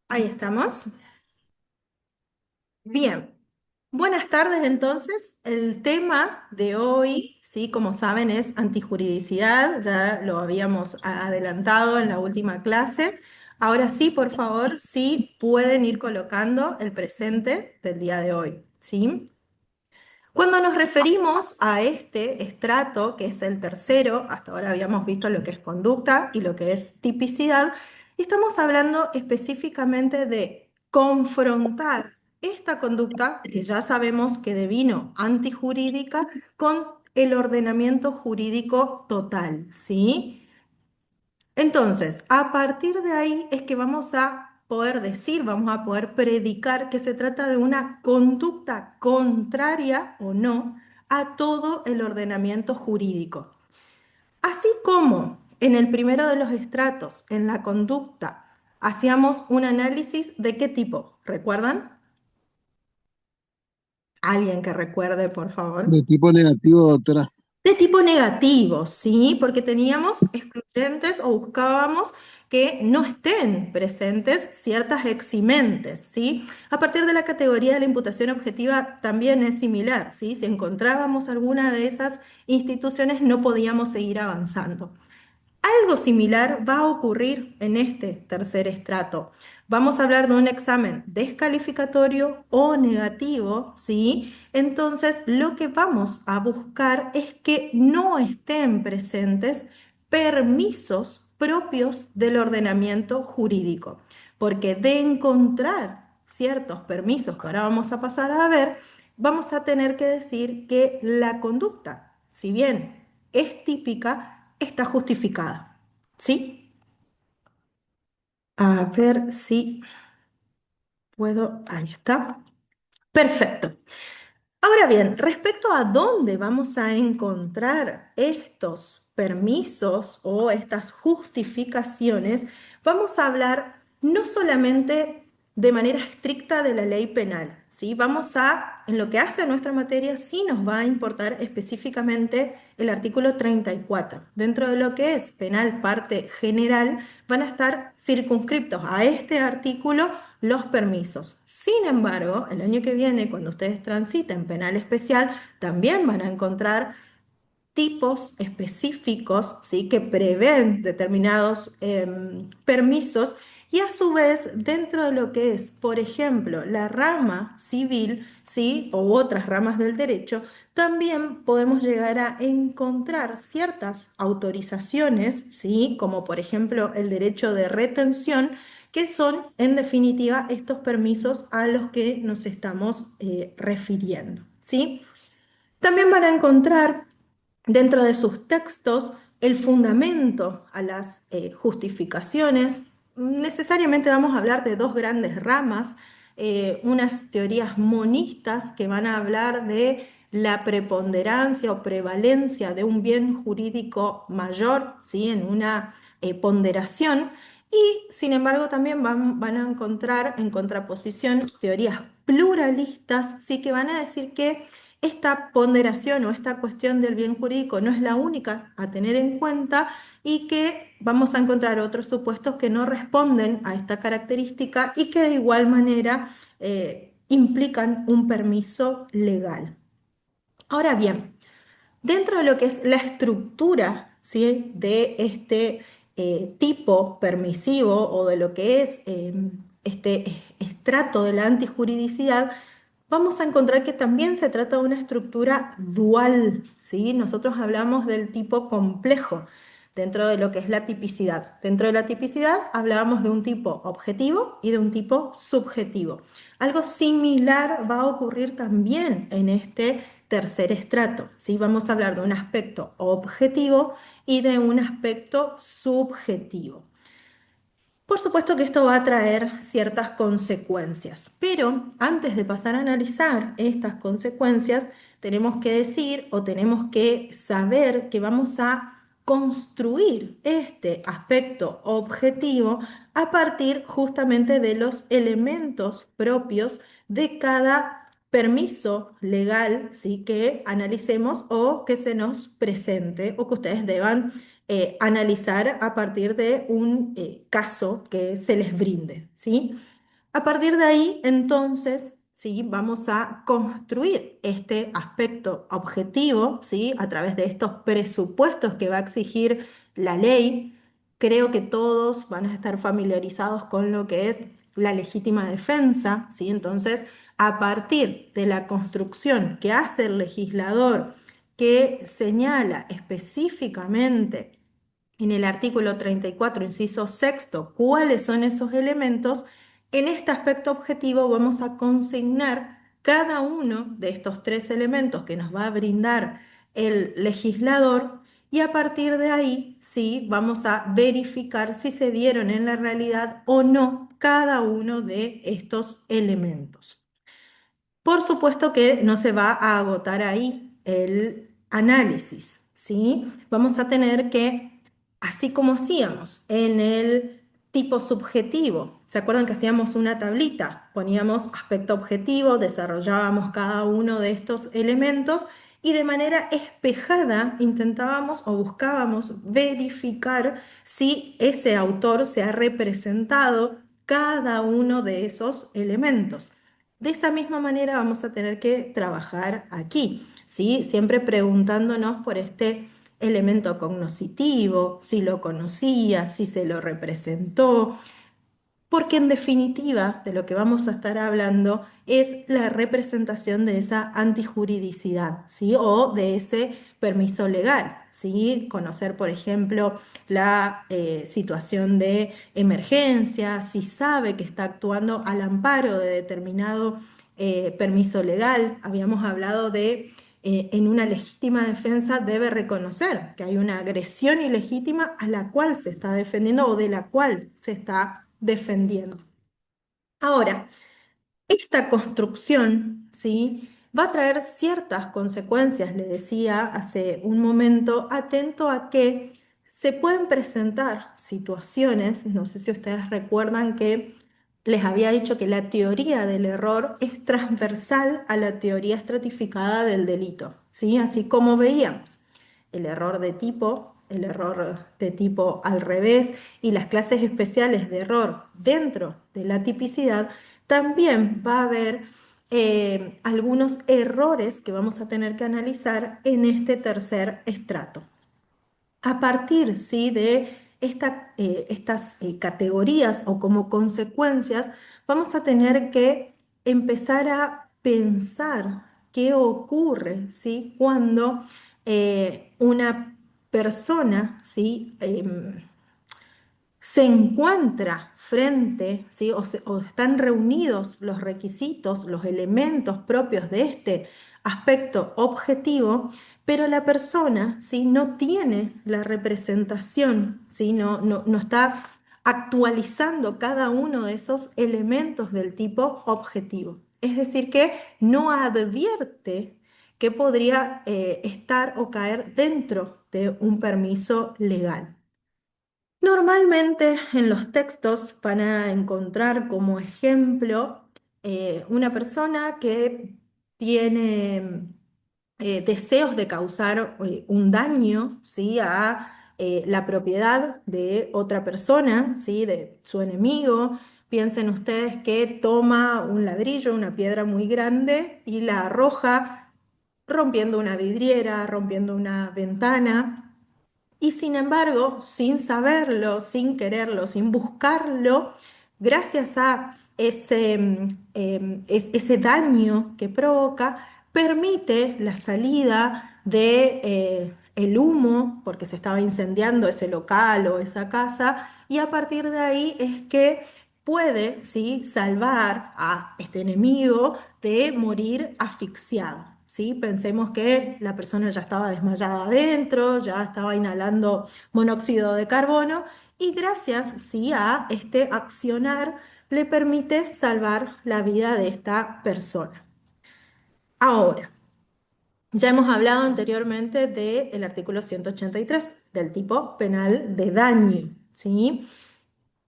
Ahí estamos. Bien. Buenas tardes, entonces. El tema de hoy, sí, como saben, es antijuridicidad. Ya lo habíamos adelantado en la última clase. Ahora sí, por favor, sí pueden ir colocando el presente del día de hoy, ¿sí? Cuando nos referimos a este estrato, que es el tercero, hasta ahora habíamos visto lo que es conducta y lo que es tipicidad, estamos hablando específicamente de confrontar esta conducta, que ya sabemos que devino antijurídica, con el ordenamiento jurídico total, ¿sí? Entonces, a partir de ahí es que vamos a poder decir, vamos a poder predicar que se trata de una conducta contraria o no a todo el ordenamiento jurídico. Así como en el primero de los estratos, en la conducta, hacíamos un análisis de qué tipo, ¿recuerdan? Alguien que recuerde, por favor. De tipo negativo, doctora. De tipo negativo, ¿sí? Porque teníamos excluyentes o buscábamos que no estén presentes ciertas eximentes, ¿sí? A partir de la categoría de la imputación objetiva también es similar, ¿sí? Si encontrábamos alguna de esas instituciones no podíamos seguir avanzando. Algo similar va a ocurrir en este tercer estrato. Vamos a hablar de un examen descalificatorio o negativo, ¿sí? Entonces, lo que vamos a buscar es que no estén presentes permisos propios del ordenamiento jurídico, porque de encontrar ciertos permisos que ahora vamos a pasar a ver, vamos a tener que decir que la conducta, si bien es típica, está justificada. ¿Sí? A ver si puedo. Ahí está. Perfecto. Ahora bien, respecto a dónde vamos a encontrar estos permisos o estas justificaciones, vamos a hablar no solamente de manera estricta de la ley penal, ¿sí? En lo que hace a nuestra materia, sí nos va a importar específicamente el artículo 34. Dentro de lo que es penal parte general, van a estar circunscriptos a este artículo los permisos. Sin embargo, el año que viene, cuando ustedes transiten penal especial, también van a encontrar tipos específicos, ¿sí? Que prevén determinados permisos y a su vez dentro de lo que es, por ejemplo, la rama civil, ¿sí? O otras ramas del derecho, también podemos llegar a encontrar ciertas autorizaciones, ¿sí? Como por ejemplo el derecho de retención, que son en definitiva estos permisos a los que nos estamos refiriendo, ¿sí? También van a encontrar dentro de sus textos el fundamento a las justificaciones. Necesariamente vamos a hablar de dos grandes ramas, unas teorías monistas que van a hablar de la preponderancia o prevalencia de un bien jurídico mayor, ¿sí? En una ponderación. Y sin embargo también van a encontrar en contraposición teorías pluralistas, ¿sí? Que van a decir que esta ponderación o esta cuestión del bien jurídico no es la única a tener en cuenta y que vamos a encontrar otros supuestos que no responden a esta característica y que de igual manera implican un permiso legal. Ahora bien, dentro de lo que es la estructura, ¿sí? De este tipo permisivo o de lo que es este estrato de la antijuridicidad, vamos a encontrar que también se trata de una estructura dual, ¿sí? Nosotros hablamos del tipo complejo dentro de lo que es la tipicidad. Dentro de la tipicidad hablábamos de un tipo objetivo y de un tipo subjetivo. Algo similar va a ocurrir también en este tercer estrato, ¿sí? Vamos a hablar de un aspecto objetivo y de un aspecto subjetivo. Por supuesto que esto va a traer ciertas consecuencias, pero antes de pasar a analizar estas consecuencias, tenemos que decir o tenemos que saber que vamos a construir este aspecto objetivo a partir justamente de los elementos propios de cada permiso legal, ¿sí? Que analicemos o que se nos presente o que ustedes deban analizar a partir de un caso que se les brinde, ¿sí? A partir de ahí, entonces, sí, vamos a construir este aspecto objetivo, sí, a través de estos presupuestos que va a exigir la ley. Creo que todos van a estar familiarizados con lo que es la legítima defensa, sí. Entonces, a partir de la construcción que hace el legislador, que señala específicamente en el artículo 34, inciso sexto, cuáles son esos elementos, en este aspecto objetivo vamos a consignar cada uno de estos tres elementos que nos va a brindar el legislador, y a partir de ahí, sí, vamos a verificar si se dieron en la realidad o no cada uno de estos elementos. Por supuesto que no se va a agotar ahí el análisis, ¿sí? Vamos a tener que, así como hacíamos en el tipo subjetivo, ¿se acuerdan que hacíamos una tablita? Poníamos aspecto objetivo, desarrollábamos cada uno de estos elementos y de manera espejada intentábamos o buscábamos verificar si ese autor se ha representado cada uno de esos elementos. De esa misma manera vamos a tener que trabajar aquí, ¿sí? Siempre preguntándonos por este elemento cognoscitivo, si lo conocía, si se lo representó, porque en definitiva de lo que vamos a estar hablando es la representación de esa antijuridicidad, ¿sí? O de ese permiso legal, ¿sí? Conocer, por ejemplo, la situación de emergencia, si sabe que está actuando al amparo de determinado permiso legal. Habíamos hablado de en una legítima defensa debe reconocer que hay una agresión ilegítima a la cual se está defendiendo o de la cual se está defendiendo. Ahora, esta construcción, ¿sí? Va a traer ciertas consecuencias, le decía hace un momento, atento a que se pueden presentar situaciones, no sé si ustedes recuerdan que les había dicho que la teoría del error es transversal a la teoría estratificada del delito, ¿sí? Así como veíamos el error de tipo al revés y las clases especiales de error dentro de la tipicidad, también va a haber algunos errores que vamos a tener que analizar en este tercer estrato. A partir, ¿sí? de estas categorías o como consecuencias, vamos a tener que empezar a pensar qué ocurre, ¿sí? Cuando una persona, ¿sí? Se encuentra frente, ¿sí? O están reunidos los requisitos, los elementos propios de este aspecto objetivo, pero la persona, ¿sí? No tiene la representación, ¿sí? No está actualizando cada uno de esos elementos del tipo objetivo. Es decir, que no advierte que podría estar o caer dentro de un permiso legal. Normalmente en los textos van a encontrar como ejemplo una persona que tiene deseos de causar un daño, ¿sí? a la propiedad de otra persona, ¿sí? de su enemigo. Piensen ustedes que toma un ladrillo, una piedra muy grande y la arroja rompiendo una vidriera, rompiendo una ventana. Y sin embargo, sin saberlo, sin quererlo, sin buscarlo, gracias a ese daño que provoca, permite la salida de el humo, porque se estaba incendiando ese local o esa casa, y a partir de ahí es que puede, ¿sí? salvar a este enemigo de morir asfixiado. ¿Sí? Pensemos que la persona ya estaba desmayada adentro, ya estaba inhalando monóxido de carbono y gracias, ¿sí? a este accionar le permite salvar la vida de esta persona. Ahora, ya hemos hablado anteriormente del artículo 183 del tipo penal de daño, ¿sí?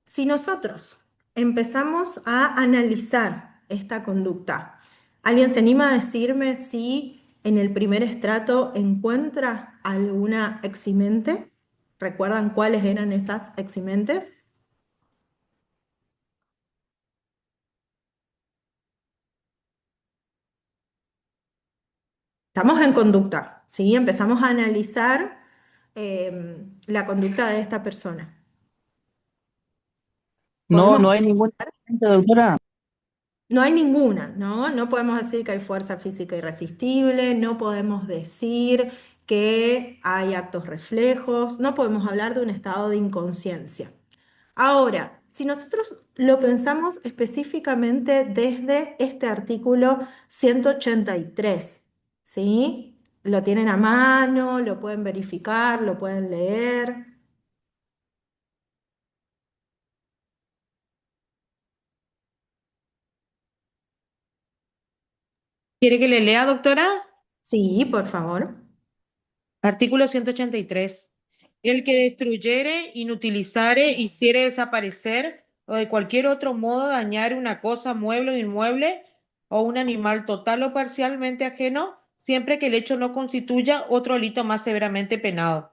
Si nosotros empezamos a analizar esta conducta, ¿alguien se anima a decirme si en el primer estrato encuentra alguna eximente? ¿Recuerdan cuáles eran esas eximentes? Estamos en conducta, ¿sí? Empezamos a analizar la conducta de esta persona. No, Podemos, no hay ningún incidente, doctora. no hay ninguna, ¿no? No podemos decir que hay fuerza física irresistible, no podemos decir que hay actos reflejos, no podemos hablar de un estado de inconsciencia. Ahora, si nosotros lo pensamos específicamente desde este artículo 183, ¿sí? Lo tienen a mano, lo pueden verificar, lo pueden leer. ¿Quiere que le lea, doctora? Sí, por favor. Artículo 183. El que destruyere, inutilizare, hiciere desaparecer o de cualquier otro modo dañare una cosa, mueble o inmueble o un animal total o parcialmente ajeno, siempre que el hecho no constituya otro delito más severamente penado.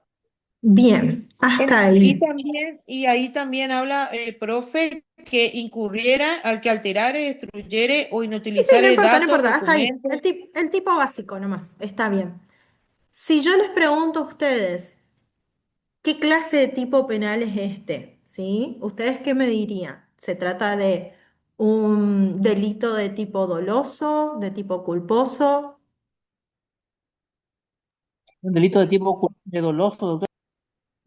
Bien, hasta Y ahí. también, y ahí también habla, profe, que incurriera al que alterare, destruyere o Sí, sí, no inutilizare importa, no datos, importa, hasta ahí. documentos. El tipo básico nomás, está bien. Si yo les pregunto a ustedes, ¿qué clase de tipo penal es este? ¿Sí? ¿Ustedes qué me dirían? ¿Se trata de un delito de tipo doloso, de tipo culposo? Un delito de tipo de doloso, doctora.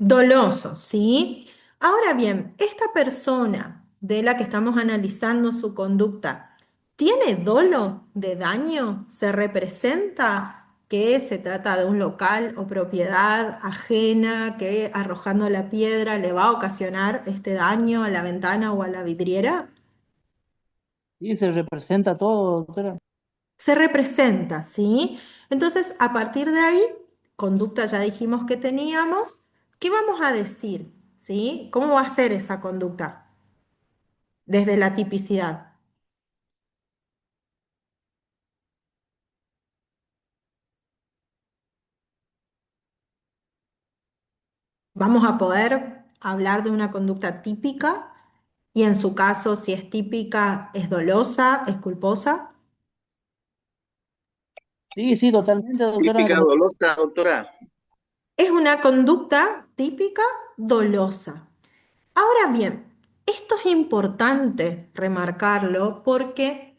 Doloso, ¿sí? Ahora bien, esta persona de la que estamos analizando su conducta, ¿tiene dolo de daño? ¿Se representa que se trata de un local o propiedad ajena que arrojando la piedra le va a ocasionar este daño a la ventana o a la vidriera? Sí, se representa todo, doctora. Se representa, ¿sí? Entonces, a partir de ahí, conducta ya dijimos que teníamos, ¿qué vamos a decir? ¿Sí? ¿Cómo va a ser esa conducta desde la tipicidad? Vamos a poder hablar de una conducta típica y en su caso, si es típica, es dolosa, es culposa. Sí, sí, totalmente, doctora. Típica Como dolosa, doctora. Es una conducta típica dolosa. Ahora bien, esto es importante remarcarlo porque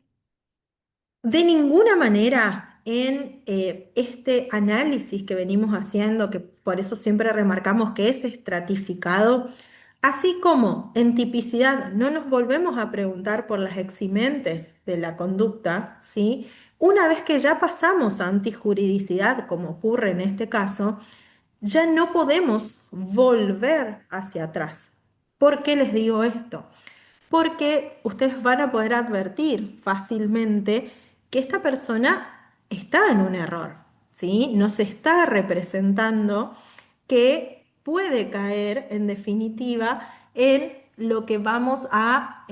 de ninguna manera en este análisis que venimos haciendo, que por eso siempre remarcamos que es estratificado, así como en tipicidad no nos volvemos a preguntar por las eximentes de la conducta, ¿sí? Una vez que ya pasamos a antijuridicidad, como ocurre en este caso, ya no podemos volver hacia atrás. ¿Por qué les digo esto? Porque ustedes van a poder advertir fácilmente que esta persona está en un error, ¿sí? No se está representando que puede caer, en definitiva, en lo que vamos a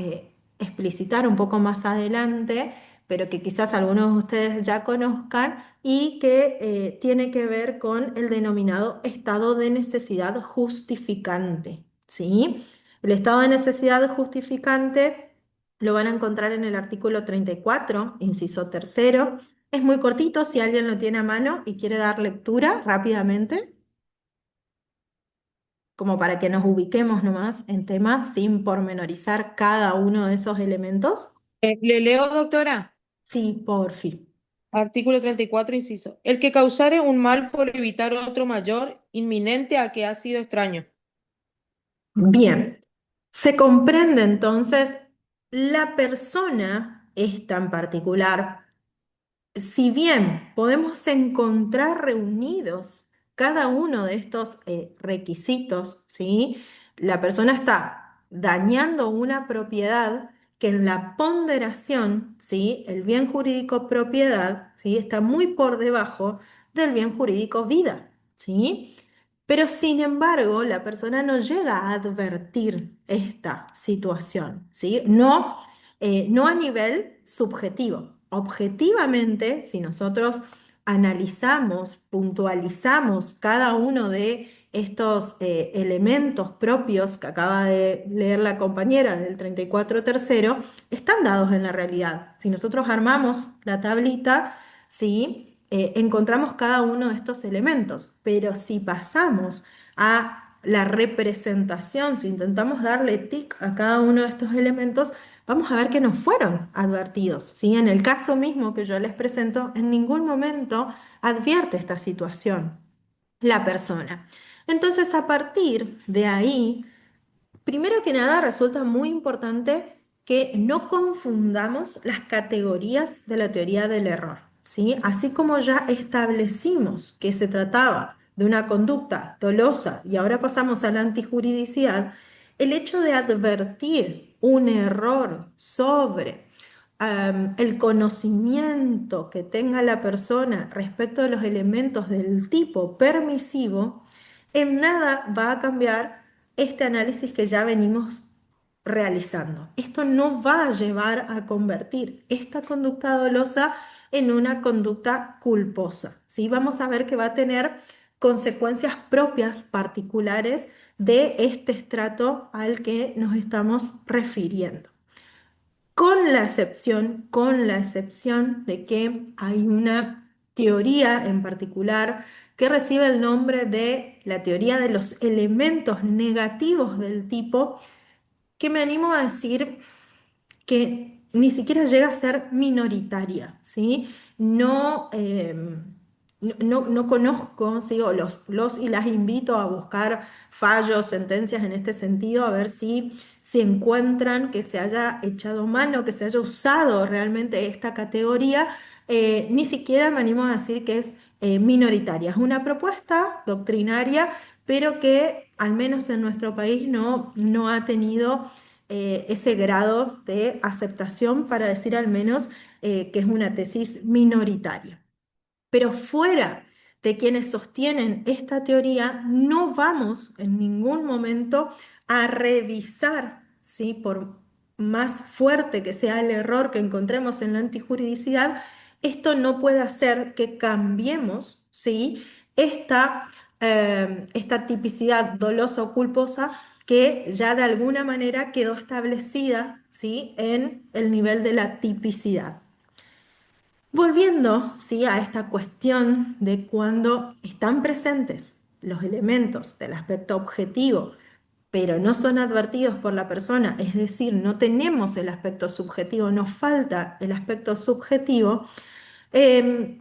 explicitar un poco más adelante, pero que quizás algunos de ustedes ya conozcan y que tiene que ver con el denominado estado de necesidad justificante, ¿sí? El estado de necesidad justificante lo van a encontrar en el artículo 34, inciso tercero. Es muy cortito, si alguien lo tiene a mano y quiere dar lectura rápidamente, como para que nos ubiquemos nomás en temas sin pormenorizar cada uno de esos elementos. ¿Le leo, doctora? Sí, por fin. Artículo 34, inciso. El que causare un mal por evitar otro mayor, inminente a que ha sido extraño. Bien, se comprende entonces la persona esta en particular. Si bien podemos encontrar reunidos cada uno de estos requisitos, ¿sí? La persona está dañando una propiedad que en la ponderación, ¿sí? El bien jurídico propiedad, ¿sí? Está muy por debajo del bien jurídico vida, ¿sí? Pero sin embargo, la persona no llega a advertir esta situación, ¿sí? No, no a nivel subjetivo. Objetivamente, si nosotros analizamos, puntualizamos cada uno de estos elementos propios que acaba de leer la compañera del 34 tercero, están dados en la realidad. Si nosotros armamos la tablita, ¿sí? encontramos cada uno de estos elementos, pero si pasamos a la representación, si intentamos darle tic a cada uno de estos elementos, vamos a ver que no fueron advertidos, ¿sí? En el caso mismo que yo les presento, en ningún momento advierte esta situación la persona. Entonces, a partir de ahí, primero que nada, resulta muy importante que no confundamos las categorías de la teoría del error, ¿sí? Así como ya establecimos que se trataba de una conducta dolosa y ahora pasamos a la antijuridicidad, el hecho de advertir un error sobre el conocimiento que tenga la persona respecto de los elementos del tipo permisivo, en nada va a cambiar este análisis que ya venimos realizando. Esto no va a llevar a convertir esta conducta dolosa en una conducta culposa, ¿sí? Vamos a ver que va a tener consecuencias propias particulares de este estrato al que nos estamos refiriendo. Con la excepción de que hay una teoría en particular que recibe el nombre de la teoría de los elementos negativos del tipo, que me animo a decir que ni siquiera llega a ser minoritaria, ¿sí? No, no conozco, ¿sí? O los y las invito a buscar fallos, sentencias en este sentido, a ver si encuentran que se haya echado mano, que se haya usado realmente esta categoría. Ni siquiera me animo a decir que es minoritaria. Es una propuesta doctrinaria, pero que al menos en nuestro país no ha tenido ese grado de aceptación para decir al menos que es una tesis minoritaria. Pero fuera de quienes sostienen esta teoría, no vamos en ningún momento a revisar, ¿sí? Por más fuerte que sea el error que encontremos en la antijuridicidad, esto no puede hacer que cambiemos, ¿sí? Esta tipicidad dolosa o culposa que ya de alguna manera quedó establecida, ¿sí? En el nivel de la tipicidad. Volviendo, ¿sí? A esta cuestión de cuando están presentes los elementos del aspecto objetivo, pero no son advertidos por la persona, es decir, no tenemos el aspecto subjetivo, nos falta el aspecto subjetivo. eh,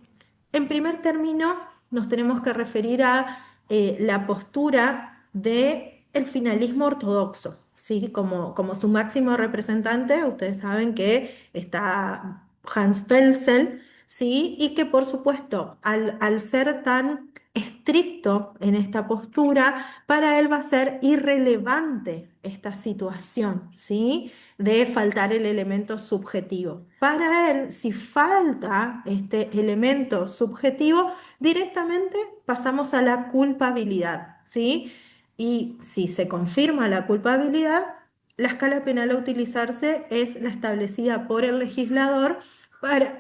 en primer término, nos tenemos que referir a la postura del finalismo ortodoxo, ¿sí? Como su máximo representante, ustedes saben que está Hans Pelzel, ¿sí? Y que por supuesto, al ser tan estricto en esta postura, para él va a ser irrelevante esta situación, ¿sí? De faltar el elemento subjetivo. Para él, si falta este elemento subjetivo, directamente pasamos a la culpabilidad, ¿sí? Y si se confirma la culpabilidad, la escala penal a utilizarse es la establecida por el legislador para,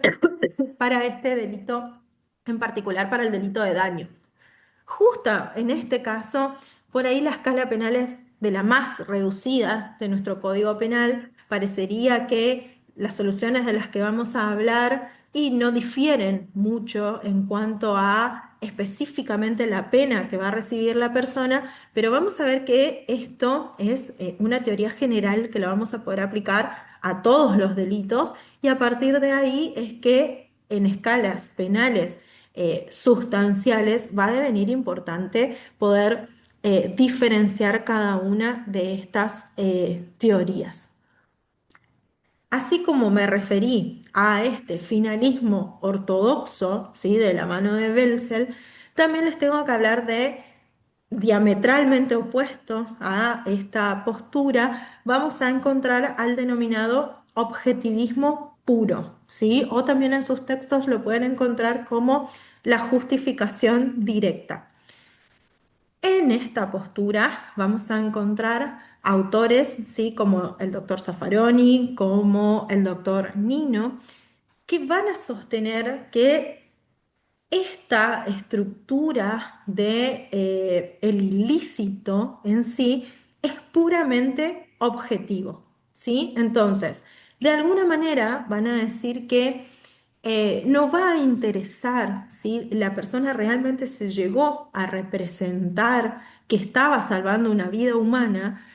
para este delito, en particular para el delito de daño. Justa en este caso, por ahí la escala penal es de la más reducida de nuestro Código Penal. Parecería que las soluciones de las que vamos a hablar y no difieren mucho en cuanto a específicamente la pena que va a recibir la persona, pero vamos a ver que esto es una teoría general que la vamos a poder aplicar a todos los delitos y a partir de ahí es que en escalas penales sustanciales, va a devenir importante poder diferenciar cada una de estas teorías. Así como me referí a este finalismo ortodoxo, ¿sí? De la mano de Belzel, también les tengo que hablar de diametralmente opuesto a esta postura, vamos a encontrar al denominado objetivismo puro, ¿sí? O también en sus textos lo pueden encontrar como la justificación directa. En esta postura vamos a encontrar autores, ¿sí? Como el doctor Zaffaroni, como el doctor Nino, que van a sostener que esta estructura de, el ilícito en sí es puramente objetivo, ¿sí? Entonces, de alguna manera van a decir que no va a interesar si la persona realmente se llegó a representar que estaba salvando una vida humana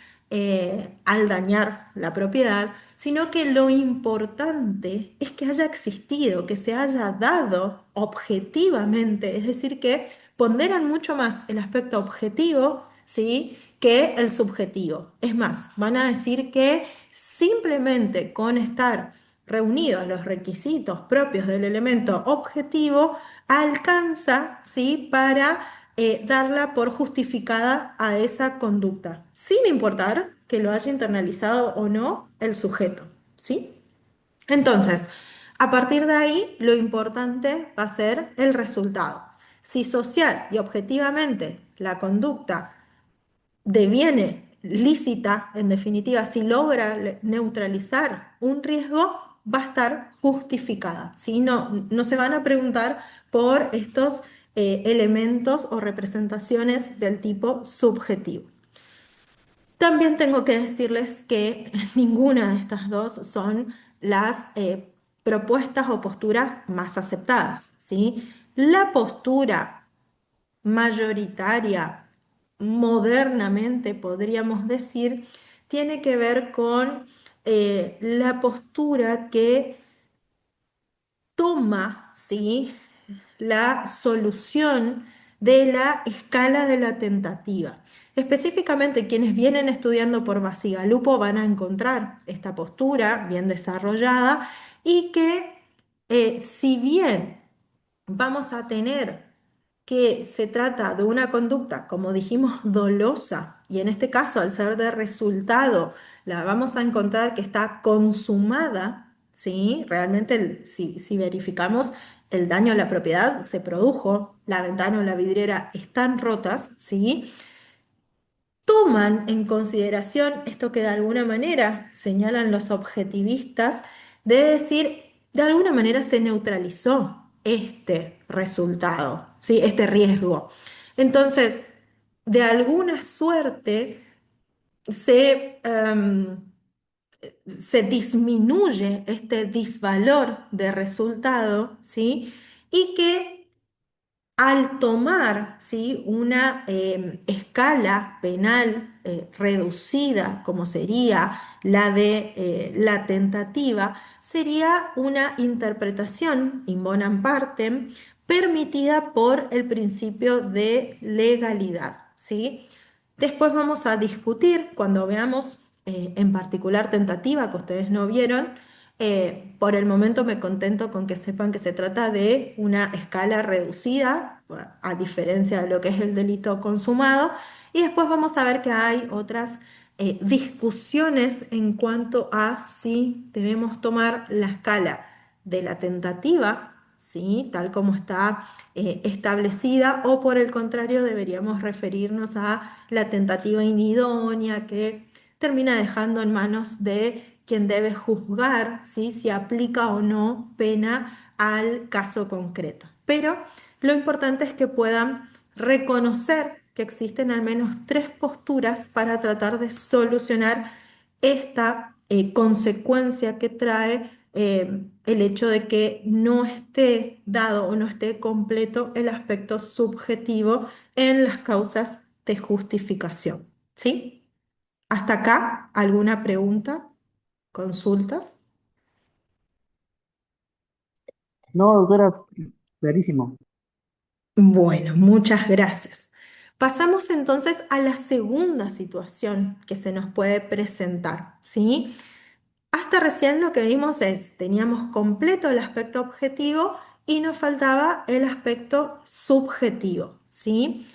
al dañar la propiedad, sino que lo importante es que haya existido, que se haya dado objetivamente, es decir, que ponderan mucho más el aspecto objetivo, ¿sí?, que el subjetivo. Es más, van a decir que simplemente con estar reunidos los requisitos propios del elemento objetivo, alcanza, ¿sí?, para darla por justificada a esa conducta, sin importar que lo haya internalizado o no el sujeto, ¿sí? Entonces, a partir de ahí, lo importante va a ser el resultado. Si social y objetivamente la conducta deviene lícita, en definitiva, si logra neutralizar un riesgo, va a estar justificada. ¿Sí? No, no se van a preguntar por estos elementos o representaciones del tipo subjetivo. También tengo que decirles que ninguna de estas dos son las propuestas o posturas más aceptadas, ¿sí? La postura mayoritaria, modernamente podríamos decir, tiene que ver con la postura que toma, ¿sí?, la solución de la escala de la tentativa. Específicamente, quienes vienen estudiando por Basigalupo van a encontrar esta postura bien desarrollada y que, si bien vamos a tener que se trata de una conducta, como dijimos, dolosa, y en este caso, al ser de resultado, la vamos a encontrar que está consumada, ¿sí? Realmente, si verificamos, el daño a la propiedad se produjo, la ventana o la vidriera están rotas, ¿sí? Toman en consideración esto que de alguna manera señalan los objetivistas, de decir, de alguna manera se neutralizó este resultado, ¿sí?, este riesgo. Entonces, de alguna suerte se disminuye este disvalor de resultado, ¿sí? Y que al tomar, ¿sí?, una escala penal reducida, como sería la de la tentativa, sería una interpretación in bonam partem permitida por el principio de legalidad, ¿sí? Después vamos a discutir, cuando veamos en particular tentativa, que ustedes no vieron, por el momento me contento con que sepan que se trata de una escala reducida, a diferencia de lo que es el delito consumado, y después vamos a ver que hay otras discusiones en cuanto a si debemos tomar la escala de la tentativa, ¿sí?, tal como está establecida, o por el contrario deberíamos referirnos a la tentativa inidónea que termina dejando en manos de quien debe juzgar, ¿sí?, si aplica o no pena al caso concreto. Pero lo importante es que puedan reconocer que existen al menos tres posturas para tratar de solucionar esta consecuencia que trae el hecho de que no esté dado o no esté completo el aspecto subjetivo en las causas de justificación. ¿Sí? ¿Hasta acá alguna pregunta? ¿Consultas? No, doctora, clarísimo. Bueno, muchas gracias. Pasamos entonces a la segunda situación que se nos puede presentar, ¿sí? Hasta recién lo que vimos es, teníamos completo el aspecto objetivo y nos faltaba el aspecto subjetivo, ¿sí?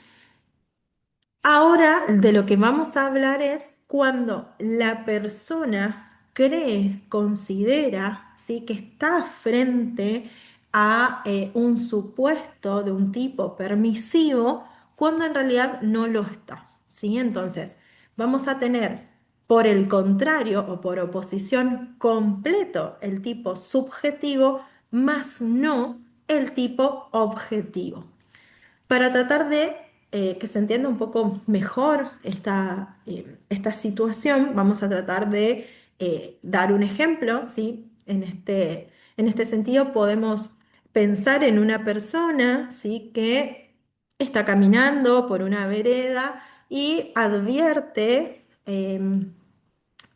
Ahora de lo que vamos a hablar es cuando la persona cree, considera, ¿sí?, que está frente a un supuesto de un tipo permisivo, cuando en realidad no lo está, ¿sí? Entonces, vamos a tener, por el contrario o por oposición, completo el tipo subjetivo, más no el tipo objetivo. Para tratar de que se entienda un poco mejor esta situación, vamos a tratar de dar un ejemplo, ¿sí?, En este sentido, podemos pensar en una persona, ¿sí? que está caminando por una vereda y advierte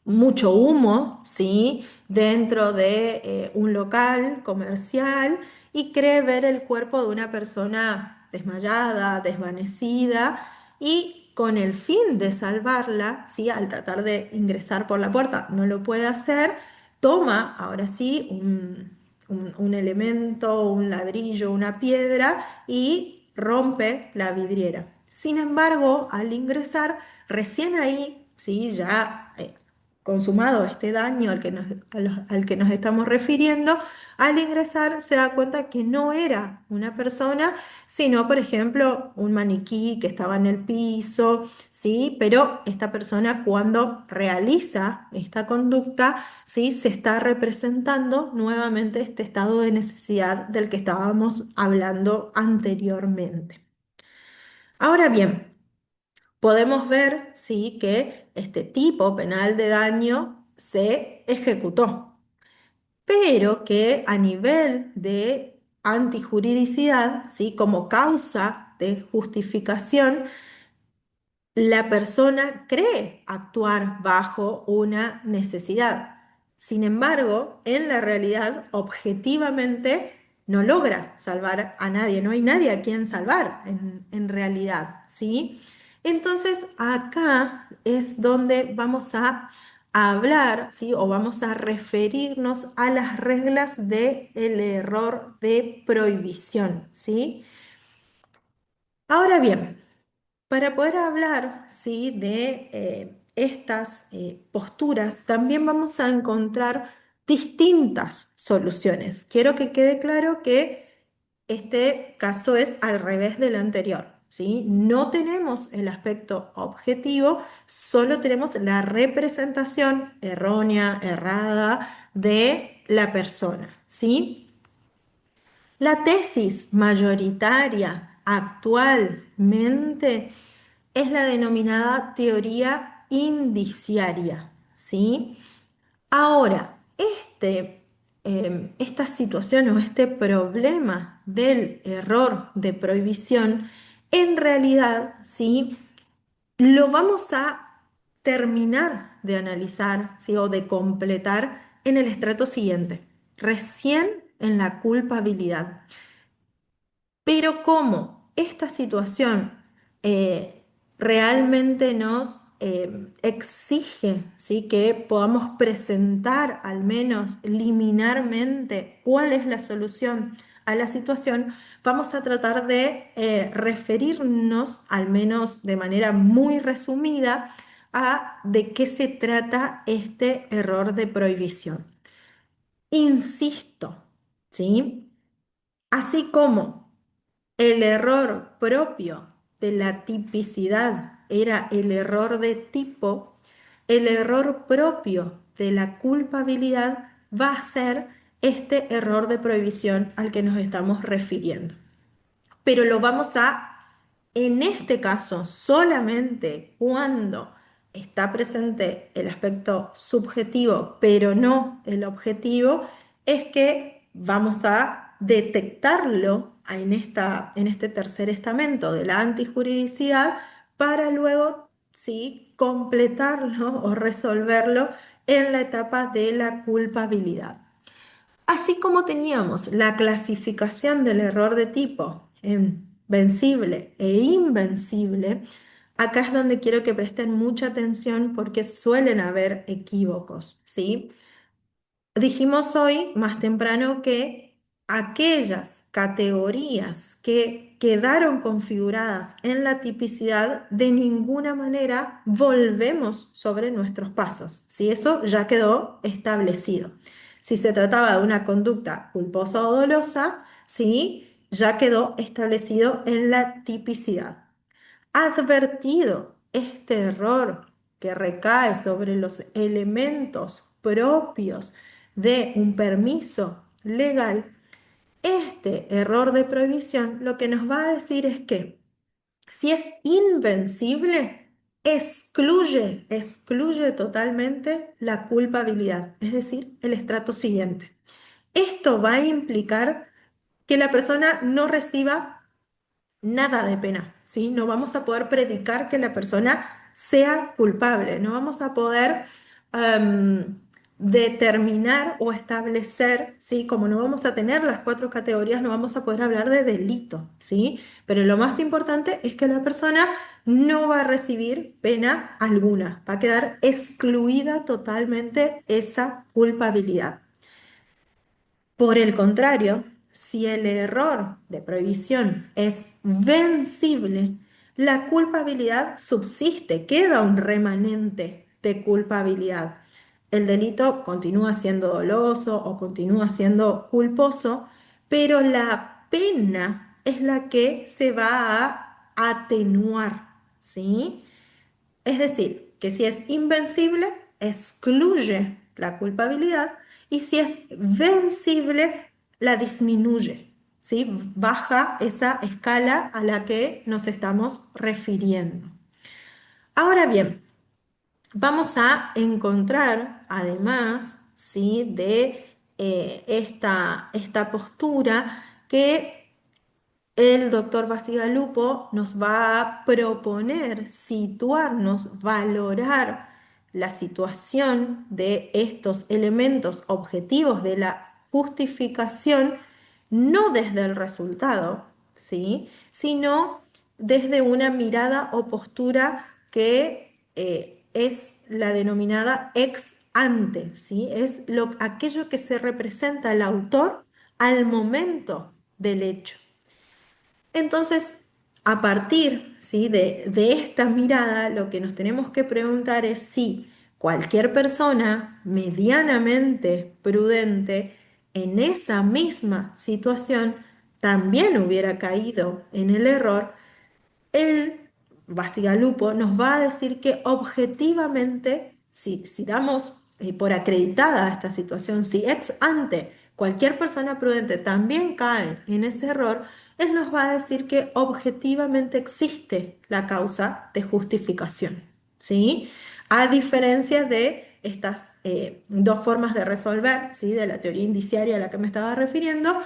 mucho humo, ¿sí? dentro de un local comercial y cree ver el cuerpo de una persona desmayada, desvanecida y con el fin de salvarla, ¿sí? al tratar de ingresar por la puerta, no lo puede hacer, toma ahora sí un elemento, un ladrillo, una piedra y rompe la vidriera. Sin embargo, al ingresar, recién ahí, ¿sí? ya consumado este daño al que nos estamos refiriendo, al ingresar se da cuenta que no era una persona, sino, por ejemplo, un maniquí que estaba en el piso, ¿sí? Pero esta persona cuando realiza esta conducta, ¿sí? se está representando nuevamente este estado de necesidad del que estábamos hablando anteriormente. Ahora bien, podemos ver, sí, que este tipo penal de daño se ejecutó, pero que a nivel de antijuridicidad, sí, como causa de justificación, la persona cree actuar bajo una necesidad. Sin embargo, en la realidad, objetivamente, no logra salvar a nadie, no hay nadie a quien salvar en realidad, ¿sí? Entonces, acá es donde vamos a hablar, ¿sí? O vamos a referirnos a las reglas del error de prohibición, ¿sí? Ahora bien, para poder hablar, ¿sí? de estas posturas, también vamos a encontrar distintas soluciones. Quiero que quede claro que este caso es al revés del anterior, ¿sí? No tenemos el aspecto objetivo, solo tenemos la representación errónea, errada de la persona, ¿sí? La tesis mayoritaria actualmente es la denominada teoría indiciaria, ¿sí? Ahora, esta situación o este problema del error de prohibición, en realidad, ¿sí? lo vamos a terminar de analizar, ¿sí? o de completar en el estrato siguiente, recién en la culpabilidad. Pero cómo esta situación eh, realmente nos exige, ¿sí? que podamos presentar al menos liminarmente cuál es la solución a la situación, vamos a tratar de referirnos, al menos de manera muy resumida, a de qué se trata este error de prohibición. Insisto, ¿sí? Así como el error propio de la tipicidad era el error de tipo, el error propio de la culpabilidad va a ser este error de prohibición al que nos estamos refiriendo. Pero lo vamos a, en este caso, solamente cuando está presente el aspecto subjetivo, pero no el objetivo, es que vamos a detectarlo en este tercer estamento de la antijuridicidad para luego, sí, completarlo o resolverlo en la etapa de la culpabilidad. Así como teníamos la clasificación del error de tipo en vencible e invencible, acá es donde quiero que presten mucha atención porque suelen haber equívocos, ¿sí? Dijimos hoy, más temprano, que aquellas categorías que quedaron configuradas en la tipicidad, de ninguna manera volvemos sobre nuestros pasos. Si eso ya quedó establecido. Si se trataba de una conducta culposa o dolosa, sí, ya quedó establecido en la tipicidad. Advertido este error que recae sobre los elementos propios de un permiso legal, este error de prohibición lo que nos va a decir es que si es invencible, excluye totalmente la culpabilidad, es decir, el estrato siguiente. Esto va a implicar que la persona no reciba nada de pena, ¿sí? No vamos a poder predicar que la persona sea culpable, no vamos a poder em, determinar o establecer, ¿sí? Como no vamos a tener las cuatro categorías, no vamos a poder hablar de delito, ¿sí? Pero lo más importante es que la persona no va a recibir pena alguna, va a quedar excluida totalmente esa culpabilidad. Por el contrario, si el error de prohibición es vencible, la culpabilidad subsiste, queda un remanente de culpabilidad. El delito continúa siendo doloso o continúa siendo culposo, pero la pena es la que se va a atenuar, ¿sí? Es decir, que si es invencible, excluye la culpabilidad y si es vencible, la disminuye, ¿sí? Baja esa escala a la que nos estamos refiriendo. Ahora bien, vamos a encontrar, además, ¿sí? de esta postura, que el doctor Bacigalupo nos va a proponer situarnos, valorar la situación de estos elementos objetivos de la justificación, no desde el resultado, ¿sí? Sino desde una mirada o postura que es la denominada ex ante, ¿sí? Es aquello que se representa al autor al momento del hecho. Entonces, a partir, ¿sí? de esta mirada, lo que nos tenemos que preguntar es si cualquier persona medianamente prudente en esa misma situación también hubiera caído en el error. El Basigalupo nos va a decir que objetivamente, si damos por acreditada esta situación, si ex ante cualquier persona prudente también cae en ese error, él nos va a decir que objetivamente existe la causa de justificación, ¿sí? A diferencia de estas dos formas de resolver, ¿sí? De la teoría indiciaria a la que me estaba refiriendo,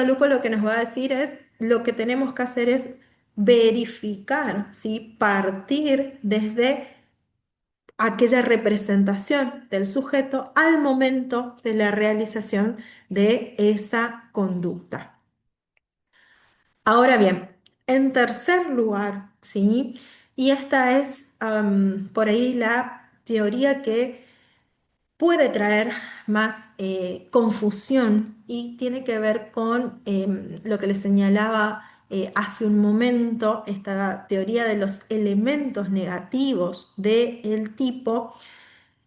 Lupo lo que nos va a decir es, lo que tenemos que hacer es verificar, ¿sí? Partir desde aquella representación del sujeto al momento de la realización de esa conducta. Ahora bien, en tercer lugar, ¿sí? Y esta es por ahí la teoría que puede traer más confusión y tiene que ver con lo que les señalaba hace un momento, esta teoría de los elementos negativos del tipo.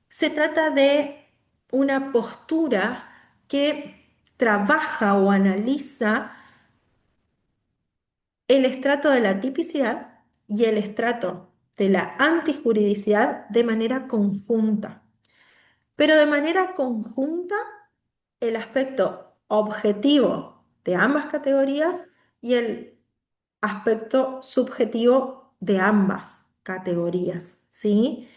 Se trata de una postura que trabaja o analiza el estrato de la tipicidad y el estrato de la antijuridicidad de manera conjunta. Pero de manera conjunta el aspecto objetivo de ambas categorías y el aspecto subjetivo de ambas categorías, ¿sí?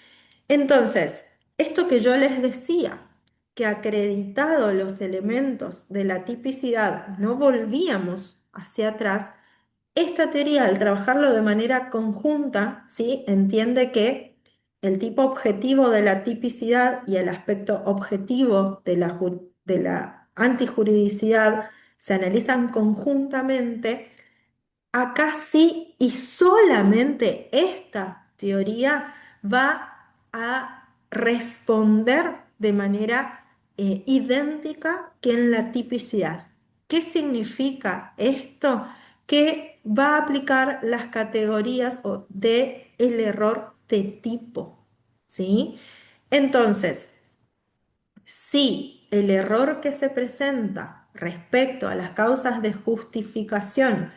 Entonces, esto que yo les decía, que acreditados los elementos de la tipicidad no volvíamos hacia atrás, esta teoría, al trabajarlo de manera conjunta, ¿sí? Entiende que el tipo objetivo de la tipicidad y el aspecto objetivo de la antijuridicidad se analizan conjuntamente. Acá sí y solamente esta teoría va a responder de manera idéntica que en la tipicidad. ¿Qué significa esto? Que va a aplicar las categorías de el error de tipo, ¿sí? Entonces, si el error que se presenta respecto a las causas de justificación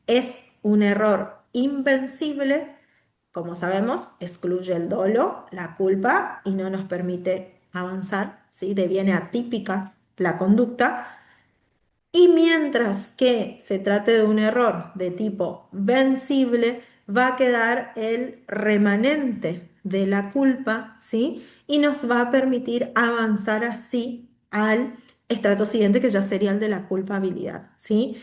es un error invencible, como sabemos, excluye el dolo, la culpa y no nos permite avanzar, ¿sí? Deviene atípica la conducta. Y mientras que se trate de un error de tipo vencible, va a quedar el remanente de la culpa, ¿sí? Y nos va a permitir avanzar así al estrato siguiente que ya sería el de la culpabilidad, ¿sí?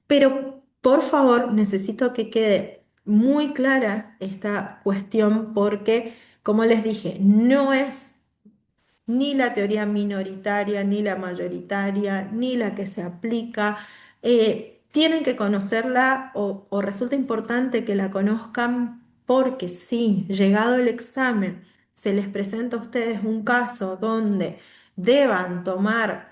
Pero por favor, necesito que quede muy clara esta cuestión porque, como les dije, no es ni la teoría minoritaria, ni la mayoritaria, ni la que se aplica. Tienen que conocerla o resulta importante que la conozcan porque si, llegado el examen, se les presenta a ustedes un caso donde deban tomar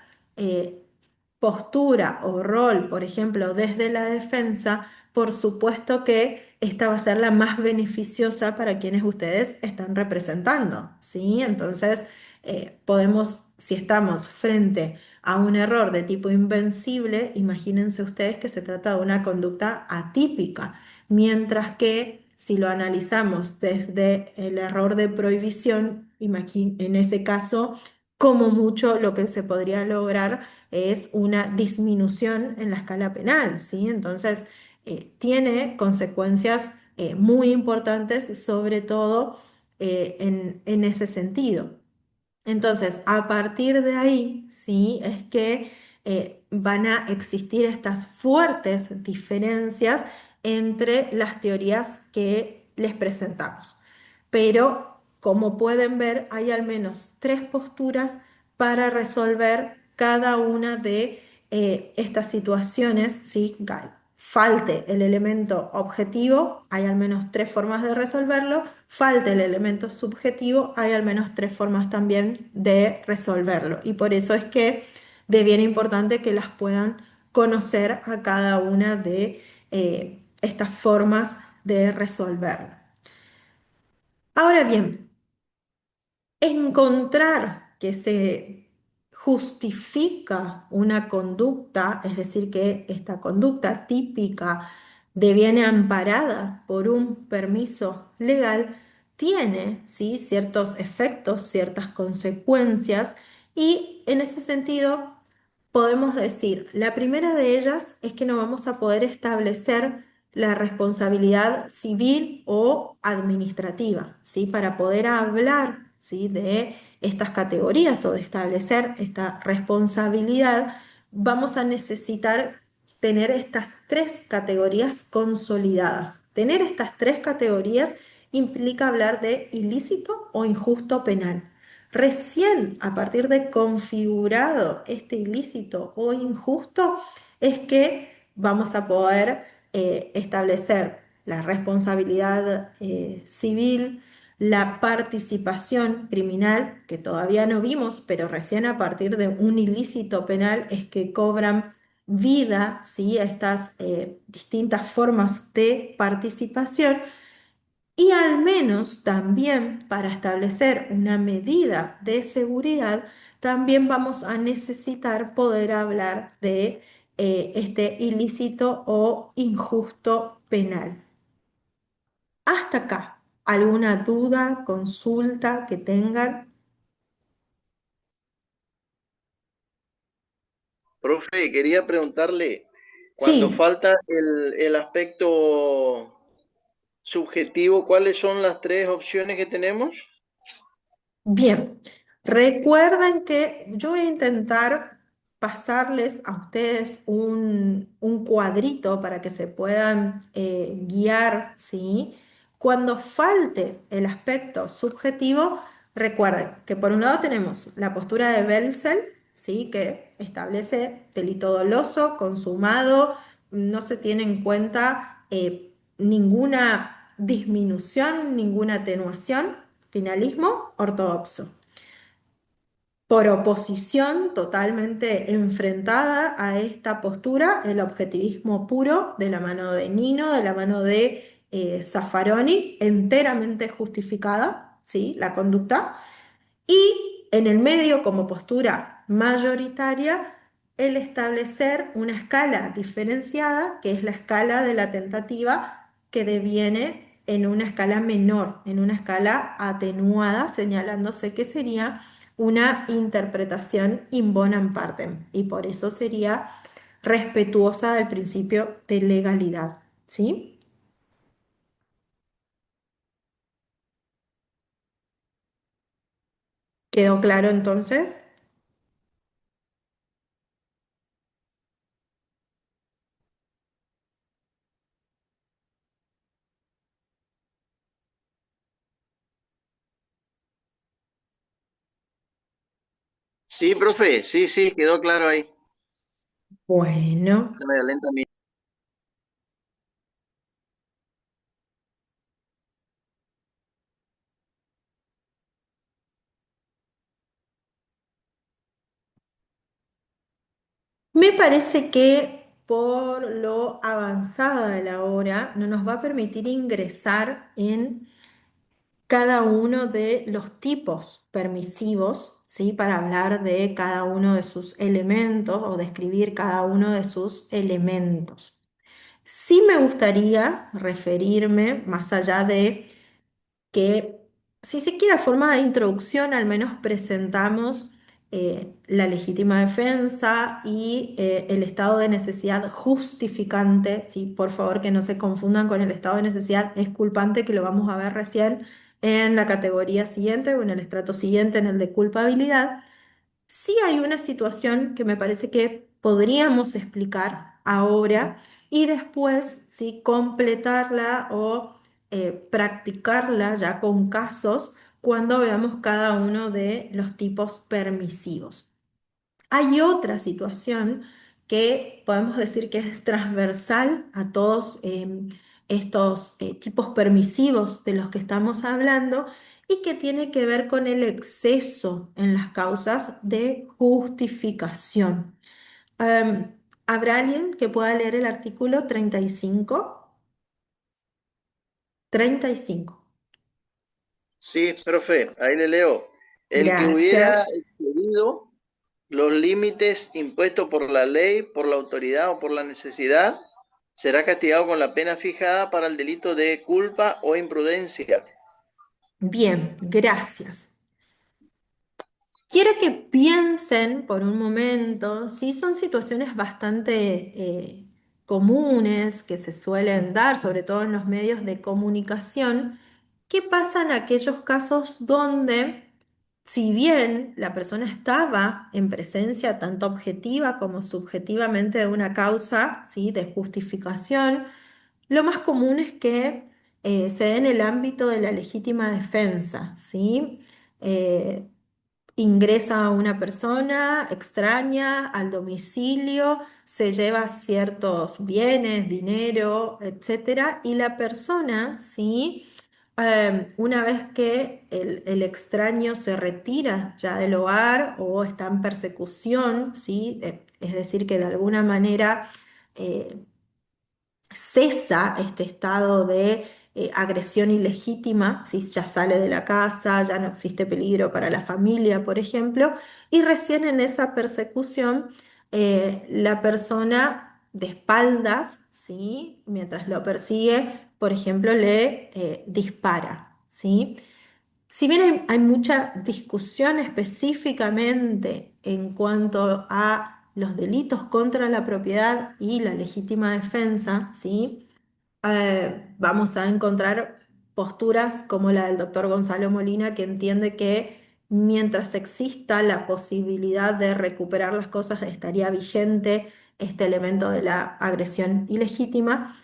postura o rol, por ejemplo, desde la defensa, por supuesto que esta va a ser la más beneficiosa para quienes ustedes están representando, ¿sí? Entonces, podemos, si estamos frente a un error de tipo invencible, imagínense ustedes que se trata de una conducta atípica, mientras que si lo analizamos desde el error de prohibición, en ese caso, como mucho lo que se podría lograr es una disminución en la escala penal, ¿sí? Entonces, tiene consecuencias muy importantes, sobre todo en ese sentido. Entonces, a partir de ahí, sí, es que van a existir estas fuertes diferencias entre las teorías que les presentamos. Pero, como pueden ver, hay al menos tres posturas para resolver cada una de estas situaciones, ¿sí? Falte el elemento objetivo, hay al menos tres formas de resolverlo. Falte el elemento subjetivo, hay al menos tres formas también de resolverlo. Y por eso es que de bien importante que las puedan conocer a cada una de estas formas de resolverlo. Ahora bien, encontrar que se justifica una conducta, es decir, que esta conducta típica deviene amparada por un permiso legal, tiene, ¿sí?, ciertos efectos, ciertas consecuencias, y en ese sentido podemos decir, la primera de ellas es que no vamos a poder establecer la responsabilidad civil o administrativa, ¿sí? Para poder hablar, ¿sí?, de estas categorías o de establecer esta responsabilidad, vamos a necesitar tener estas tres categorías consolidadas. Tener estas tres categorías implica hablar de ilícito o injusto penal. Recién a partir de configurado este ilícito o injusto es que vamos a poder establecer la responsabilidad civil, la participación criminal, que todavía no vimos, pero recién a partir de un ilícito penal es que cobran vida, ¿sí?, estas distintas formas de participación. Y al menos también para establecer una medida de seguridad, también vamos a necesitar poder hablar de este ilícito o injusto penal. Hasta acá, ¿alguna duda, consulta que tengan? Profe, quería preguntarle, cuando Sí. falta el aspecto subjetivo, ¿cuáles son las tres opciones que tenemos? Bien, recuerden que yo voy a intentar pasarles a ustedes un cuadrito para que se puedan guiar, ¿sí? Cuando falte el aspecto subjetivo, recuerden que por un lado tenemos la postura de Belsen, ¿sí?, que establece delito doloso, consumado, no se tiene en cuenta ninguna disminución, ninguna atenuación, finalismo ortodoxo. Por oposición, totalmente enfrentada a esta postura, el objetivismo puro de la mano de Nino, de la mano de Zaffaroni, enteramente justificada, ¿sí?, la conducta. Y en el medio, como postura mayoritaria, el establecer una escala diferenciada, que es la escala de la tentativa, que deviene en una escala menor, en una escala atenuada, señalándose que sería una interpretación in bonam partem, y por eso sería respetuosa del principio de legalidad, ¿sí? ¿Quedó claro entonces? Sí, profe, sí, sí, quedó claro ahí. Bueno, Se me lenta a mí. me parece que por lo avanzada de la hora no nos va a permitir ingresar en cada uno de los tipos permisivos, ¿sí? Para hablar de cada uno de sus elementos o describir cada uno de sus elementos. Sí me gustaría referirme, más allá de que, si se quiere, a forma de introducción, al menos presentamos la legítima defensa y el estado de necesidad justificante, ¿sí? Por favor, que no se confundan con el estado de necesidad exculpante, que lo vamos a ver recién en la categoría siguiente o en el estrato siguiente, en el de culpabilidad. Sí hay una situación que me parece que podríamos explicar ahora y después sí completarla o practicarla ya con casos cuando veamos cada uno de los tipos permisivos. Hay otra situación que podemos decir que es transversal a todos estos tipos permisivos de los que estamos hablando y que tiene que ver con el exceso en las causas de justificación. Em, ¿Habrá alguien que pueda leer el artículo 35? 35. Sí, profe, ahí le leo. El que hubiera Gracias. excedido los límites impuestos por la ley, por la autoridad o por la necesidad, será castigado con la pena fijada para el delito de culpa o imprudencia. Bien, gracias. Quiero que piensen por un momento, sí, son situaciones bastante comunes que se suelen dar, sobre todo en los medios de comunicación. ¿Qué pasa en aquellos casos donde, si bien la persona estaba en presencia tanto objetiva como subjetivamente de una causa, ¿sí? De justificación, lo más común es que se dé en el ámbito de la legítima defensa, ¿sí? Eh, Ingresa una persona extraña al domicilio, se lleva ciertos bienes, dinero, etcétera, y la persona, ¿sí? Una vez que el extraño se retira ya del hogar o está en persecución, ¿sí? Es decir, que de alguna manera eh, cesa este estado de agresión ilegítima, si ya sale de la casa, ya no existe peligro para la familia, por ejemplo, y recién en esa persecución la persona de espaldas, ¿sí? Mientras lo persigue, por ejemplo, le dispara, ¿sí? Si bien hay mucha discusión específicamente en cuanto a los delitos contra la propiedad y la legítima defensa, ¿sí? Vamos a encontrar posturas como la del doctor Gonzalo Molina, que entiende que mientras exista la posibilidad de recuperar las cosas, estaría vigente este elemento de la agresión ilegítima.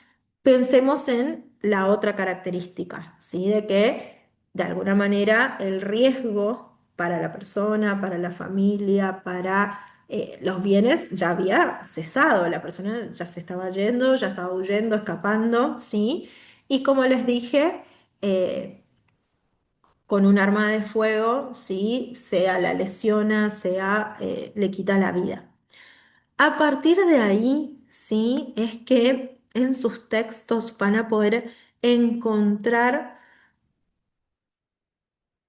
Pensemos en la otra característica, ¿sí? De que de alguna manera el riesgo para la persona, para la familia, para los bienes ya había cesado, la persona ya se estaba yendo, ya estaba huyendo, escapando, ¿sí? Y como les dije, eh, con un arma de fuego, ¿sí? Sea la lesiona, sea le quita la vida. A partir de ahí, ¿sí? Es que en sus textos van a poder encontrar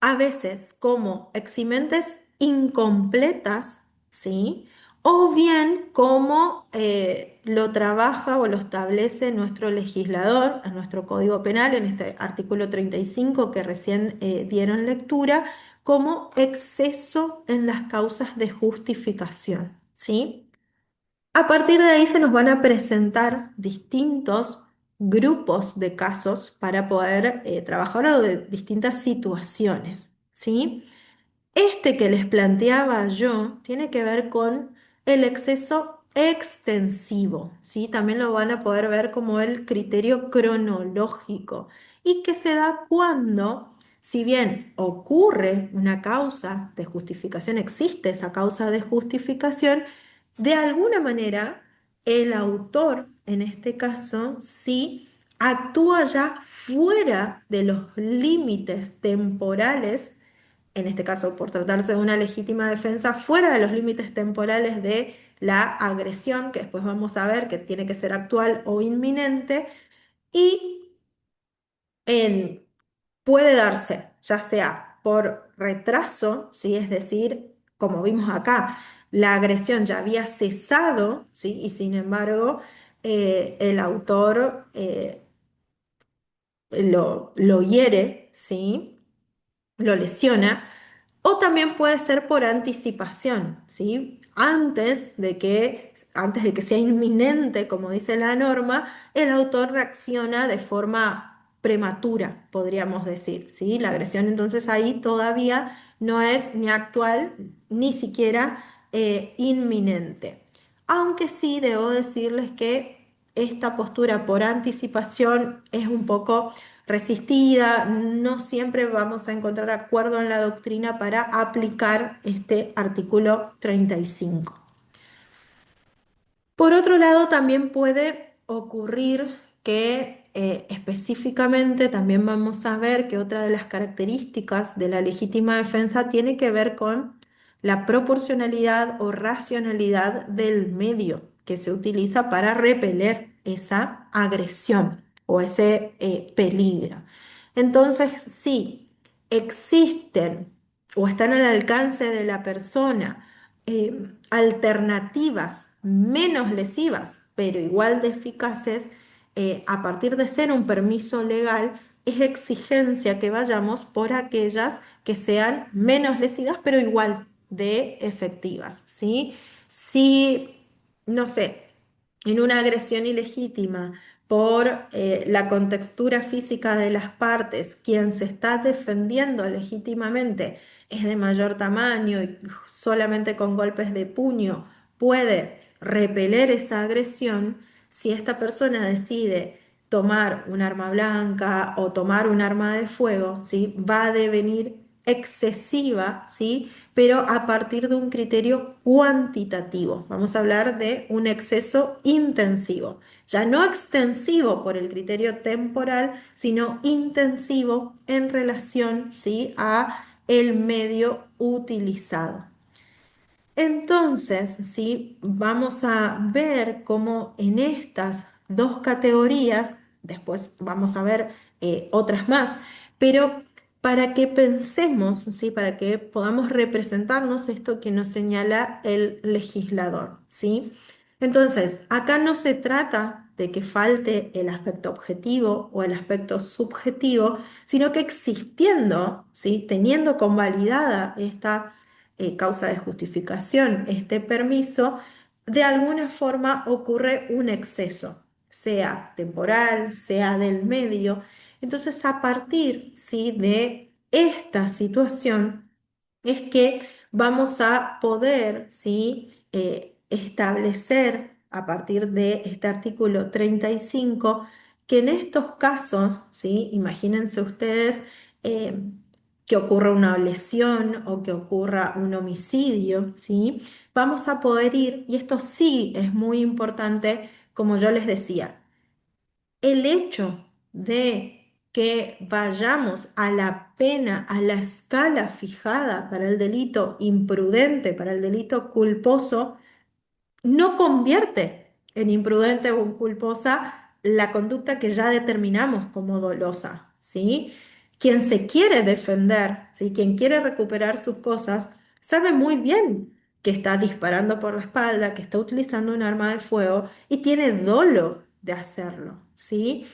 a veces como eximentes incompletas, ¿sí? O bien como lo trabaja o lo establece nuestro legislador en nuestro Código Penal, en este artículo 35 que recién dieron lectura, como exceso en las causas de justificación, ¿sí? A partir de ahí se nos van a presentar distintos grupos de casos para poder trabajar o de distintas situaciones, ¿sí? Este que les planteaba yo tiene que ver con el exceso extensivo, ¿sí? También lo van a poder ver como el criterio cronológico y que se da cuando si bien ocurre una causa de justificación, existe esa causa de justificación, de alguna manera el autor, en este caso, sí actúa ya fuera de los límites temporales, en este caso por tratarse de una legítima defensa, fuera de los límites temporales de la agresión, que después vamos a ver que tiene que ser actual o inminente, y en puede darse, ya sea por retraso, ¿sí? Es decir, como vimos acá, la agresión ya había cesado, ¿sí? Y sin embargo, el autor lo hiere, ¿sí? Lo lesiona, o también puede ser por anticipación, ¿sí? Antes de que sea inminente, como dice la norma, el autor reacciona de forma prematura, podríamos decir, ¿sí? La agresión entonces ahí todavía no es ni actual ni siquiera inminente. Aunque sí debo decirles que esta postura por anticipación es un poco resistida, no siempre vamos a encontrar acuerdo en la doctrina para aplicar este artículo 35. Por otro lado, también puede ocurrir que específicamente también vamos a ver que otra de las características de la legítima defensa tiene que ver con la proporcionalidad o racionalidad del medio que se utiliza para repeler esa agresión o ese peligro. Entonces, si existen o están al alcance de la persona alternativas menos lesivas, pero igual de eficaces, a partir de ser un permiso legal, es exigencia que vayamos por aquellas que sean menos lesivas, pero igual de efectivas, ¿sí? Si, no sé, en una agresión ilegítima por la contextura física de las partes, quien se está defendiendo legítimamente es de mayor tamaño y solamente con golpes de puño puede repeler esa agresión, si esta persona decide tomar un arma blanca o tomar un arma de fuego, ¿sí? Va a devenir excesiva, ¿sí? Pero a partir de un criterio cuantitativo. Vamos a hablar de un exceso intensivo, ya no extensivo por el criterio temporal, sino intensivo en relación, ¿sí? a el medio utilizado. Entonces, sí, vamos a ver cómo en estas dos categorías, después vamos a ver otras más, pero para que pensemos, ¿sí? Para que podamos representarnos esto que nos señala el legislador, ¿sí? Entonces, acá no se trata de que falte el aspecto objetivo o el aspecto subjetivo, sino que existiendo, ¿sí? Teniendo convalidada esta causa de justificación, este permiso, de alguna forma ocurre un exceso, sea temporal, sea del medio. Entonces, a partir, ¿sí? de esta situación, es que vamos a poder, ¿sí? Establecer a partir de este artículo 35 que en estos casos, ¿sí? Imagínense ustedes que ocurra una lesión o que ocurra un homicidio, ¿sí? Vamos a poder ir, y esto sí es muy importante, como yo les decía, el hecho de que vayamos a la pena, a la escala fijada para el delito imprudente, para el delito culposo, no convierte en imprudente o en culposa la conducta que ya determinamos como dolosa, ¿sí? Quien se quiere defender, ¿sí? Quien quiere recuperar sus cosas, sabe muy bien que está disparando por la espalda, que está utilizando un arma de fuego y tiene dolo de hacerlo, ¿sí?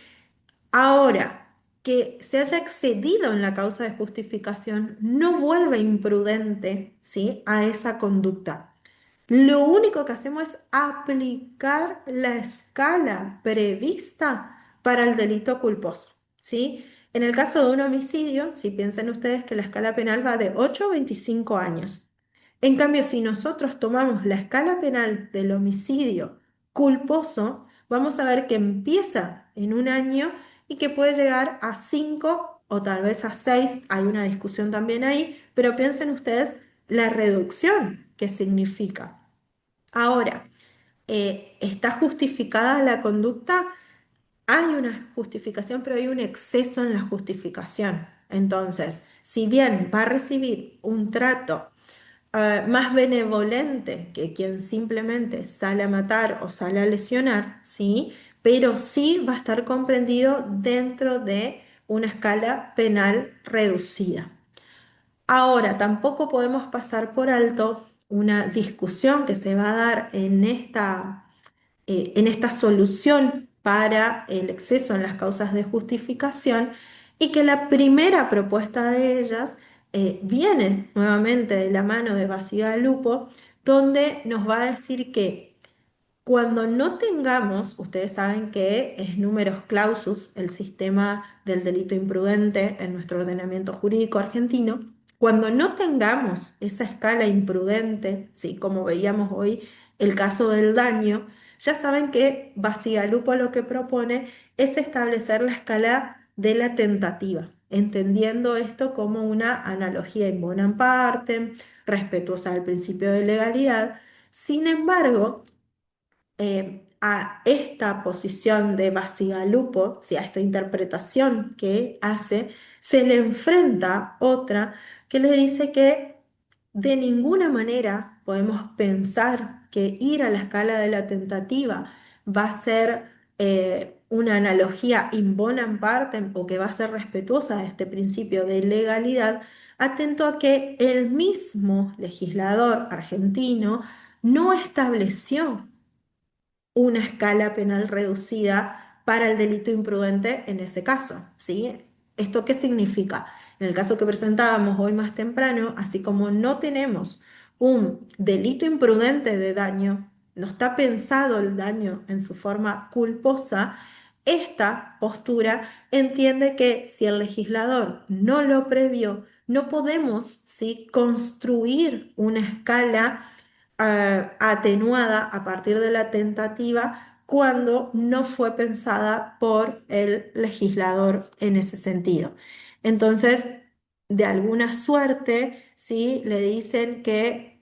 Ahora, que se haya excedido en la causa de justificación no vuelve imprudente, ¿sí? a esa conducta. Lo único que hacemos es aplicar la escala prevista para el delito culposo, ¿sí? En el caso de un homicidio, si piensan ustedes que la escala penal va de 8 a 25 años. En cambio, si nosotros tomamos la escala penal del homicidio culposo, vamos a ver que empieza en un año y que puede llegar a 5 o tal vez a 6, hay una discusión también ahí, pero piensen ustedes la reducción que significa. Ahora, ¿está justificada la conducta? Hay una justificación, pero hay un exceso en la justificación. Entonces, si bien va a recibir un trato más benevolente que quien simplemente sale a matar o sale a lesionar, ¿sí? Pero sí va a estar comprendido dentro de una escala penal reducida. Ahora, tampoco podemos pasar por alto una discusión que se va a dar en esta solución para el exceso en las causas de justificación y que la propuesta de ellas viene nuevamente de la mano de Bacigalupo, donde nos va a decir que cuando no tengamos, ustedes saben que es numerus clausus el sistema del delito imprudente en nuestro ordenamiento jurídico argentino, cuando no tengamos esa escala imprudente, ¿sí? Como veíamos hoy el caso del daño, ya saben que Bacigalupo lo que propone es establecer la escala de la tentativa, entendiendo esto como una analogía in bonam partem, respetuosa del principio de legalidad. Sin embargo, a esta posición de Bacigalupo, si a esta interpretación que hace, se le enfrenta otra que le dice que de ninguna manera podemos pensar que ir a la escala de la tentativa va a ser una analogía in bonam partem o que va a ser respetuosa de este principio de legalidad, atento a que el mismo legislador argentino no estableció una escala penal reducida para el delito imprudente en ese caso, ¿sí? ¿Esto qué significa? En el caso que presentábamos hoy más temprano, así como no tenemos un delito imprudente de daño, no está pensado el daño en su forma culposa, esta postura entiende que si el legislador no lo previó, no podemos, ¿sí?, construir una escala atenuada a partir de la tentativa cuando no fue pensada por el legislador en ese sentido. Entonces, de alguna suerte, ¿sí?, le dicen que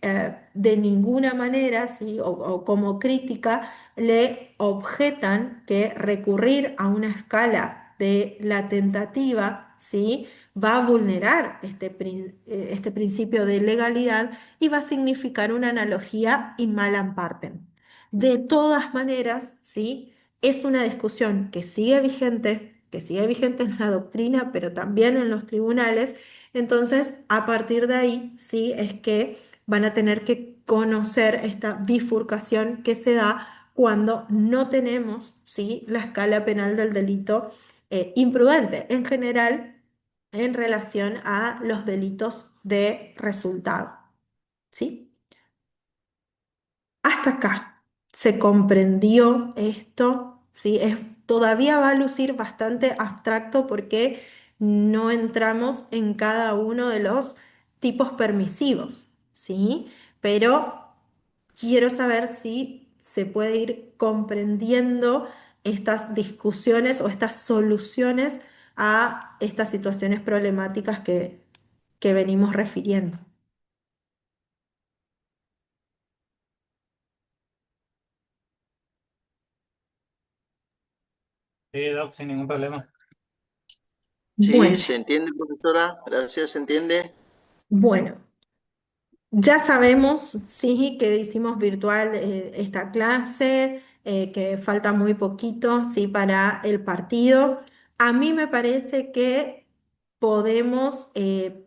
de ninguna manera, ¿sí?, o como crítica, le objetan que recurrir a una escala de la tentativa, ¿sí?, va a vulnerar este principio de legalidad y va a significar una analogía in malam partem. De todas maneras, ¿sí? Es una discusión que sigue vigente en la doctrina, pero también en los tribunales. Entonces, a partir de ahí, sí, es que van a tener que conocer esta bifurcación que se da cuando no tenemos, ¿sí?, la escala penal del delito imprudente. En general, en relación a los delitos de resultado. ¿Sí? Hasta acá se comprendió esto, ¿sí? Todavía va a lucir bastante abstracto porque no entramos en cada uno de los tipos permisivos, ¿sí? Pero quiero saber si se puede ir comprendiendo estas discusiones o estas soluciones a estas situaciones problemáticas que venimos refiriendo. Sí, Doc, sin ningún problema. Sí, Bueno, se entiende, profesora. Gracias, se entiende. bueno, ya sabemos, sí, que hicimos virtual esta clase, que falta muy poquito, sí, para el partido. A mí me parece que podemos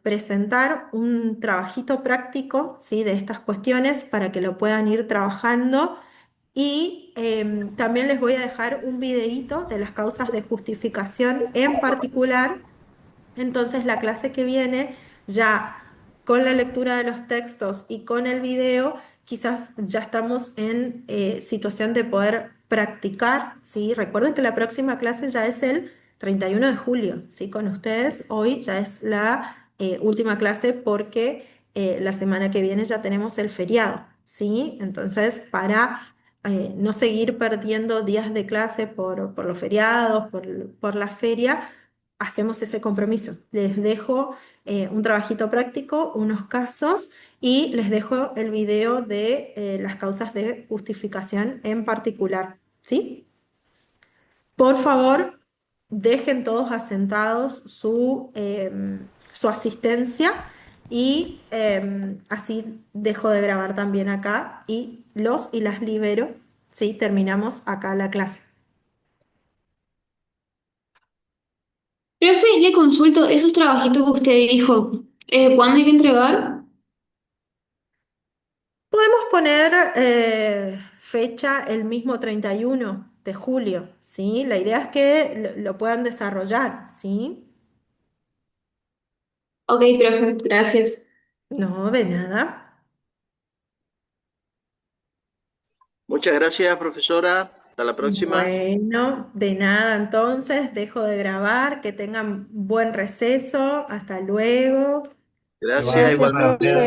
presentar un trabajito práctico, sí, de estas cuestiones para que lo puedan ir trabajando. Y también les voy a dejar un videíto de las causas de justificación en particular. Entonces, la clase que viene, ya con la lectura de los textos y con el video, quizás ya estamos en situación de poder practicar, ¿sí? Recuerden que la próxima clase ya es el 31 de julio, ¿sí? Con ustedes, hoy ya es la última clase porque la semana que viene ya tenemos el feriado, ¿sí? Entonces, para no seguir perdiendo días de clase por los feriados, por la feria, hacemos ese compromiso. Les dejo un trabajito práctico, unos casos y les dejo el video de las causas de justificación en particular, ¿sí? Por favor, dejen todos asentados su asistencia y así dejo de grabar también acá y los y las libero, ¿sí? Terminamos acá la clase. Profe, le consulto esos trabajitos que usted dijo. ¿Cuándo hay que entregar? Podemos poner fecha el mismo 31 de julio, ¿sí? La idea es que lo puedan desarrollar, ¿sí? Ok, profe, gracias. No, de nada. Muchas gracias, profesora. Hasta la próxima. Bueno, de nada, entonces dejo de grabar, que tengan buen receso, hasta luego. Gracias, Igual, Gracias, igualmente. profe.